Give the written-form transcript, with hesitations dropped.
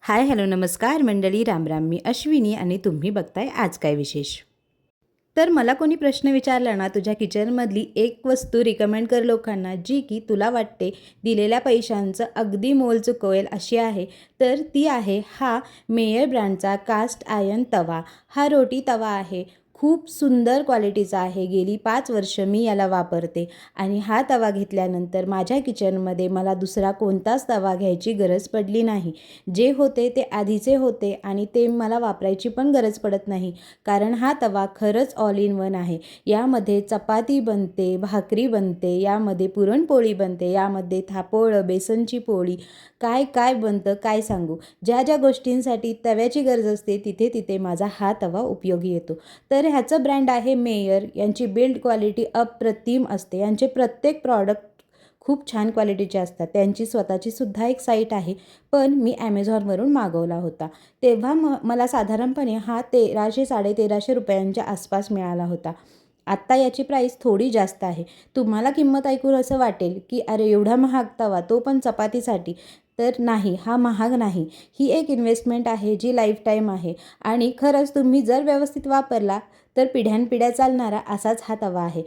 Hi hello नमस्कार मंडळी, राम मी अश्विनी आणि तुम्ही बघताय आज काय विशेष. तर मला कोणी प्रश्न विचारला ना, तुझ्या किचनमधली एक वस्तू रिकमेंड कर लोकांना जी की तुला वाटते दिलेल्या पैशांचं अगदी मोल चुकवेल अशी आहे, तर ती आहे हा मेयर ब्रँडचा कास्ट आयर्न तवा. हा रोटी तवा आहे, खूप सुंदर क्वालिटीचा आहे. गेली 5 वर्ष मी याला वापरते आणि हा तवा घेतल्यानंतर माझ्या किचनमध्ये मला दुसरा कोणताच तवा घ्यायची गरज पडली नाही. जे होते ते आधीचे होते आणि ते मला वापरायची पण गरज पडत नाही, कारण हा तवा खरंच ऑल इन वन आहे. यामध्ये चपाती बनते, भाकरी बनते, यामध्ये पुरणपोळी बनते, यामध्ये थापोळं, बेसनची पोळी, काय काय बनतं काय सांगू. ज्या ज्या गोष्टींसाठी तव्याची गरज असते तिथे तिथे माझा हा तवा उपयोगी येतो. तर ह्याचं ब्रँड आहे मेयर. यांची बिल्ड क्वालिटी अप्रतिम असते. यांचे प्रत्येक प्रॉडक्ट खूप छान क्वालिटीचे असतात. त्यांची स्वतःची सुद्धा एक साईट आहे, पण मी ॲमेझॉनवरून मागवला होता. तेव्हा मला साधारणपणे हा 1300-1350 रुपयांच्या आसपास मिळाला होता. आत्ता याची प्राईस थोडी जास्त आहे. तुम्हाला किंमत ऐकून असं वाटेल की अरे एवढा महाग तवा, तो पण चपातीसाठी. तर नाही, हा महाग नाही. ही एक इन्व्हेस्टमेंट आहे जी लाईफटाईम आहे आणि खरंच तुम्ही जर व्यवस्थित वापरला तर पिढ्यानपिढ्या चालणारा असाच हा तवा आहे.